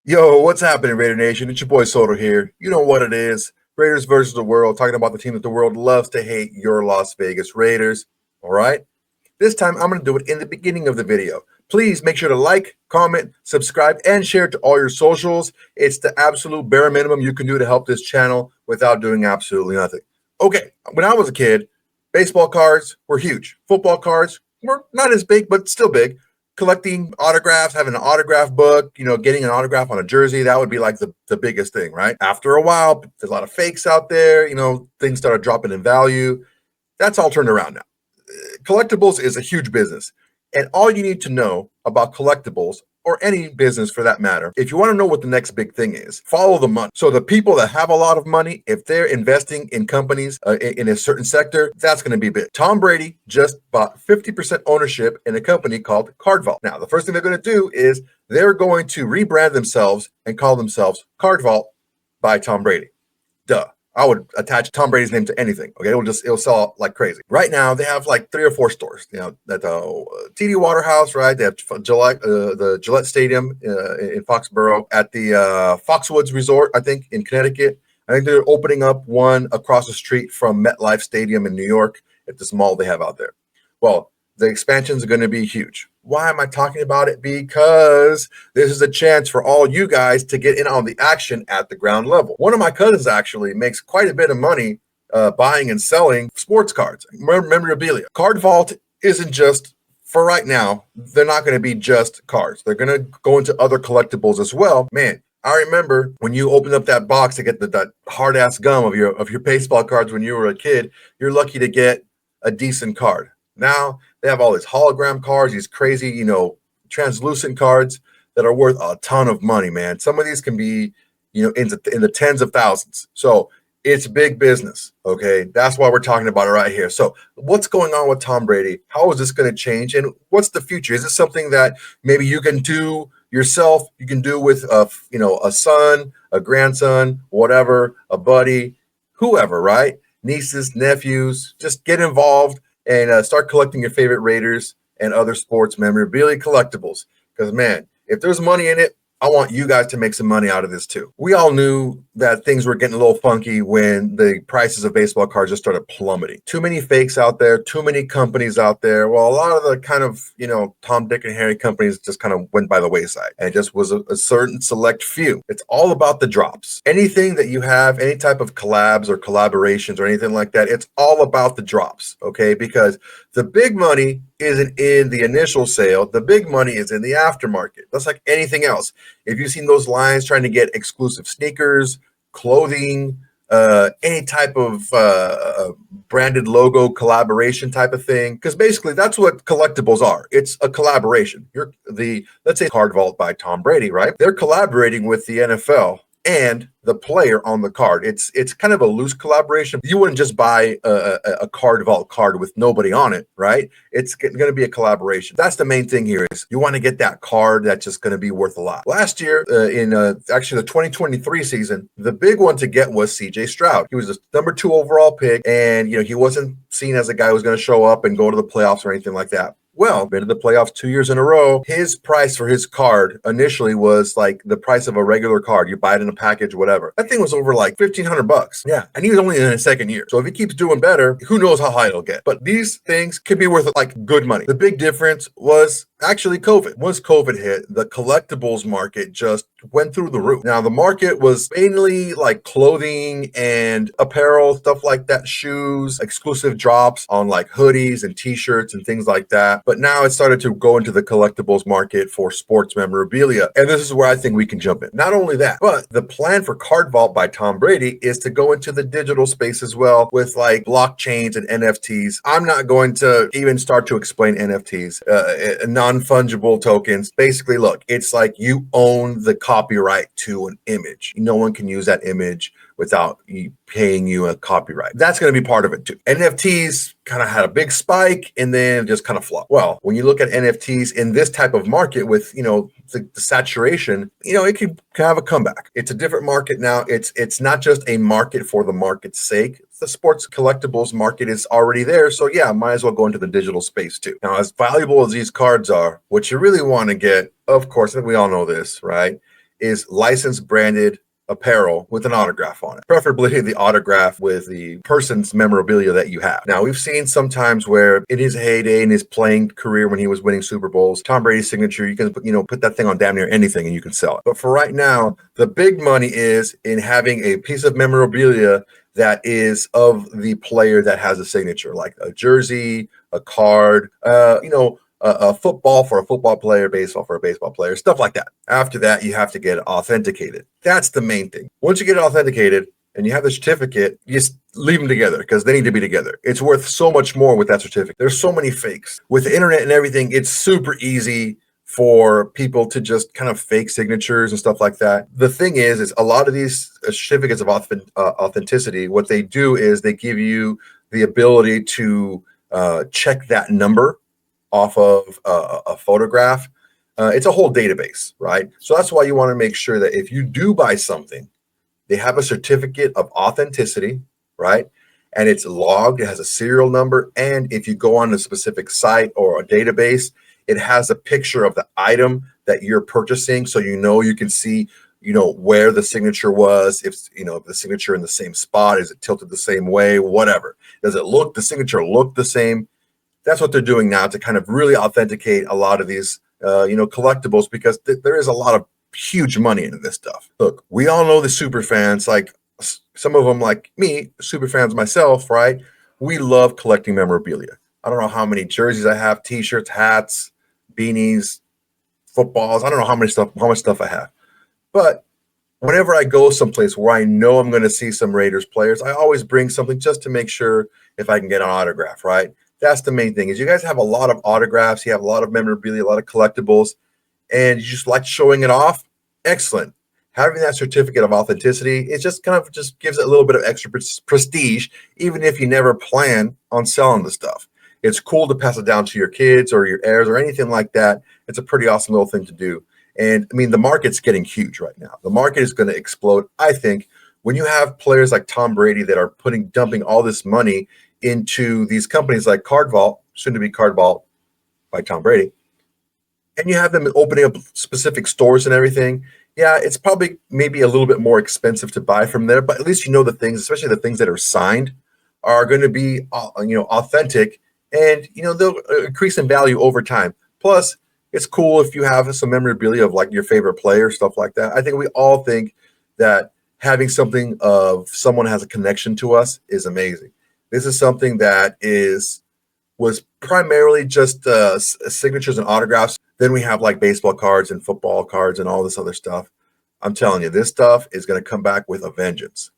Yo, what's happening, Raider Nation? It's your boy Soto here. You know what it is. Raiders versus the world, talking about the team that the world loves to hate, your Las Vegas Raiders. All right. This time I'm going to do it in the beginning of the video. Please make sure to like, comment, subscribe, and share to all your socials. It's the absolute bare minimum you can do to help this channel without doing absolutely nothing. Okay, when I was a kid, baseball cards were huge. Football cards were not as big, but still big. Collecting autographs, having an autograph book, getting an autograph on a jersey, that would be like the biggest thing, right? After a while, there's a lot of fakes out there, things started dropping in value. That's all turned around now. Collectibles is a huge business. And all you need to know about collectibles, or any business for that matter, if you want to know what the next big thing is, follow the money. So the people that have a lot of money, if they're investing in companies in a certain sector, that's going to be big. Tom Brady just bought 50% ownership in a company called Card Vault. Now, the first thing they're going to do is they're going to rebrand themselves and call themselves Card Vault by Tom Brady. Duh. I would attach Tom Brady's name to anything. Okay, it'll sell like crazy. Right now, they have like 3 or 4 stores. At the TD Waterhouse, right? They have the Gillette Stadium in Foxborough, at the Foxwoods Resort, I think, in Connecticut. I think they're opening up one across the street from MetLife Stadium in New York at this mall they have out there. Well, the expansions are going to be huge. Why am I talking about it? Because this is a chance for all you guys to get in on the action at the ground level. One of my cousins actually makes quite a bit of money buying and selling sports cards, memorabilia. Card Vault isn't just, for right now, they're not going to be just cards. They're going to go into other collectibles as well. Man, I remember when you opened up that box to get that hard ass gum of your baseball cards when you were a kid. You're lucky to get a decent card. Now they have all these hologram cards, these crazy, translucent cards that are worth a ton of money, man. Some of these can be, in the tens of thousands. So it's big business. Okay. That's why we're talking about it right here. So what's going on with Tom Brady? How is this going to change? And what's the future? Is this something that maybe you can do yourself? You can do with a son, a grandson, whatever, a buddy, whoever, right? Nieces, nephews, just get involved and start collecting your favorite Raiders and other sports memorabilia collectibles. Because, man, if there's money in it, I want you guys to make some money out of this too. We all knew that things were getting a little funky when the prices of baseball cards just started plummeting. Too many fakes out there, too many companies out there. Well, a lot of the kind of, Tom, Dick, and Harry companies just kind of went by the wayside. And it just was a certain select few. It's all about the drops. Anything that you have, any type of collabs or collaborations or anything like that, it's all about the drops, okay? Because the big money isn't in the initial sale. The big money is in the aftermarket. That's like anything else. If you've seen those lines trying to get exclusive sneakers, clothing, any type of branded logo collaboration type of thing, because basically that's what collectibles are. It's a collaboration. Let's say Card Vault by Tom Brady, right? They're collaborating with the NFL and the player on the card. It's kind of a loose collaboration. You wouldn't just buy a Card Vault card with nobody on it, right? It's going to be a collaboration. That's the main thing here, is you want to get that card that's just going to be worth a lot. Last year, in actually the 2023 season, the big one to get was CJ Stroud. He was the number 2 overall pick, and he wasn't seen as a guy who was going to show up and go to the playoffs or anything like that. Well, been to the playoffs 2 years in a row. His price for his card initially was like the price of a regular card. You buy it in a package, whatever. That thing was over like $1,500. Yeah. And he was only in his second year. So if he keeps doing better, who knows how high it'll get. But these things could be worth like good money. The big difference was actually COVID. Once COVID hit, the collectibles market just went through the roof. Now, the market was mainly like clothing and apparel, stuff like that, shoes, exclusive drops on like hoodies and t-shirts and things like that. But now it started to go into the collectibles market for sports memorabilia. And this is where I think we can jump in. Not only that, but the plan for Card Vault by Tom Brady is to go into the digital space as well with like blockchains and NFTs. I'm not going to even start to explain NFTs, non-fungible tokens. Basically, look, it's like you own the copyright to an image. No one can use that image without paying you a copyright. That's going to be part of it too. NFTs kind of had a big spike and then just kind of flopped. Well, when you look at NFTs in this type of market with, the saturation, it can have a comeback. It's a different market now. It's not just a market for the market's sake. The sports collectibles market is already there. So yeah, might as well go into the digital space too. Now, as valuable as these cards are, what you really want to get, of course, and we all know this, right, is licensed branded apparel with an autograph on it, preferably the autograph with the person's memorabilia that you have. Now, we've seen sometimes where in his heyday, in his playing career when he was winning Super Bowls, Tom Brady's signature, you can put that thing on damn near anything and you can sell it. But for right now, the big money is in having a piece of memorabilia that is of the player that has a signature, like a jersey, a card, a football for a football player, baseball for a baseball player, stuff like that. After that, you have to get it authenticated. That's the main thing. Once you get it authenticated and you have the certificate, you just leave them together because they need to be together. It's worth so much more with that certificate. There's so many fakes. With the internet and everything, it's super easy for people to just kind of fake signatures and stuff like that. The thing is a lot of these certificates of authenticity, what they do is they give you the ability to check that number off of a photograph. It's a whole database, right? So that's why you want to make sure that if you do buy something, they have a certificate of authenticity, right? And it's logged, it has a serial number. And if you go on a specific site or a database, it has a picture of the item that you're purchasing. So you can see, where the signature was, if the signature in the same spot, is it tilted the same way, whatever. Does the signature look the same? That's what they're doing now to kind of really authenticate a lot of these, collectibles, because there is a lot of huge money into this stuff. Look, we all know the super fans, like some of them, like me, super fans myself, right? We love collecting memorabilia. I don't know how many jerseys I have, t-shirts, hats, beanies, footballs. I don't know how much stuff I have. But whenever I go someplace where I know I'm going to see some Raiders players, I always bring something just to make sure if I can get an autograph, right? That's the main thing, is you guys have a lot of autographs, you have a lot of memorabilia, a lot of collectibles, and you just like showing it off. Excellent. Having that certificate of authenticity, it just kind of just gives it a little bit of extra prestige, even if you never plan on selling the stuff. It's cool to pass it down to your kids or your heirs or anything like that. It's a pretty awesome little thing to do. And I mean, the market's getting huge right now. The market is going to explode, I think, when you have players like Tom Brady that are dumping all this money into these companies like Card Vault, soon to be Card Vault by Tom Brady, and you have them opening up specific stores and everything. Yeah, it's probably maybe a little bit more expensive to buy from there, but at least the things, especially the things that are signed, are going to be authentic, and they'll increase in value over time. Plus, it's cool if you have some memorabilia of like your favorite player, stuff like that. I think we all think that having something of someone has a connection to us is amazing. This is something that was primarily just signatures and autographs. Then we have like baseball cards and football cards and all this other stuff. I'm telling you, this stuff is going to come back with a vengeance.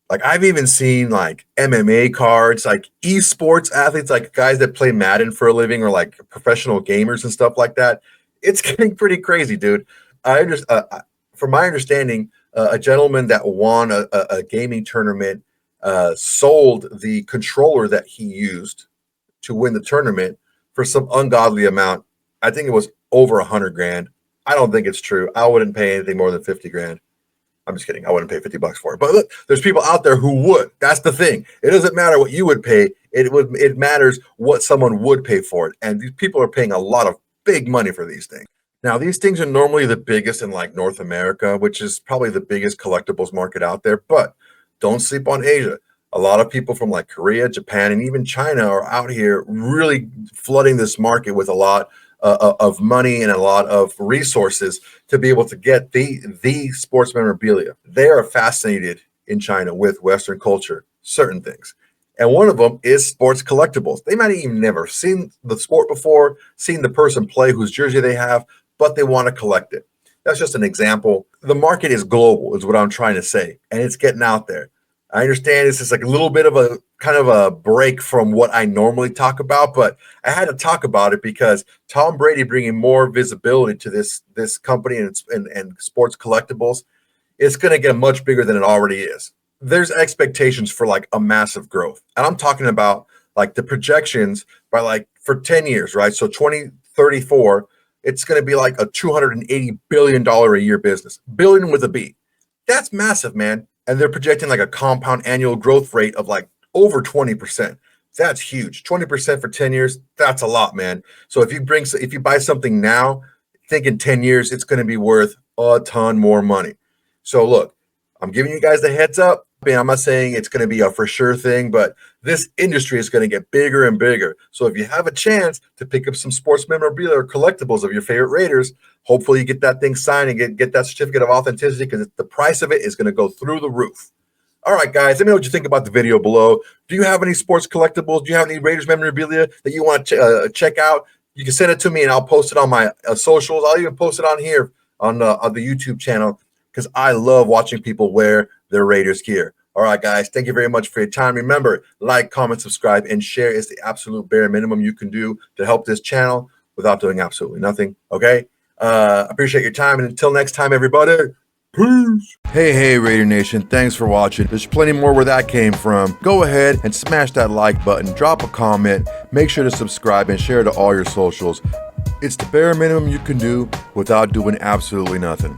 Like, I've even seen like MMA cards, like esports athletes, like guys that play Madden for a living, or like professional gamers and stuff like that. It's getting pretty crazy, dude. From my understanding, a gentleman that won a gaming tournament sold the controller that he used to win the tournament for some ungodly amount. I think it was over 100 grand. I don't think it's true. I wouldn't pay anything more than 50 grand. I'm just kidding. I wouldn't pay $50 for it. But look, there's people out there who would. That's the thing. It doesn't matter what you would pay. It matters what someone would pay for it. And these people are paying a lot of big money for these things. Now, these things are normally the biggest in like North America, which is probably the biggest collectibles market out there. But don't sleep on Asia. A lot of people from like Korea, Japan, and even China are out here really flooding this market with a lot of money and a lot of resources to be able to get the sports memorabilia. They are fascinated in China with Western culture, certain things. And one of them is sports collectibles. They might have even never seen the sport before, seen the person play whose jersey they have, but they want to collect it. That's just an example. The market is global, is what I'm trying to say, and it's getting out there. I understand this is like a little bit of a kind of a break from what I normally talk about, but I had to talk about it because Tom Brady bringing more visibility to this company and sports collectibles, it's going to get much bigger than it already is. There's expectations for like a massive growth, and I'm talking about like the projections by like for 10 years, right? So 2034, it's going to be like a $280 billion a year business, billion with a B. That's massive, man. And they're projecting like a compound annual growth rate of like over 20%. That's huge. 20% for 10 years, that's a lot, man. So if you buy something now, think in 10 years, it's going to be worth a ton more money. So look, I'm giving you guys the heads up. I mean, I'm not saying it's going to be a for sure thing, but this industry is going to get bigger and bigger. So if you have a chance to pick up some sports memorabilia or collectibles of your favorite Raiders, hopefully you get that thing signed and get that certificate of authenticity, because the price of it is going to go through the roof. All right, guys, let me know what you think about the video below. Do you have any sports collectibles? Do you have any Raiders memorabilia that you want to check out? You can send it to me and I'll post it on my socials. I'll even post it on here on the YouTube channel, because I love watching people wear their Raiders gear. All right, guys, thank you very much for your time. Remember, like, comment, subscribe, and share is the absolute bare minimum you can do to help this channel without doing absolutely nothing, okay? Appreciate your time, and until next time, everybody, peace. Hey, Raider Nation, thanks for watching. There's plenty more where that came from. Go ahead and smash that like button, drop a comment, make sure to subscribe, and share to all your socials. It's the bare minimum you can do without doing absolutely nothing.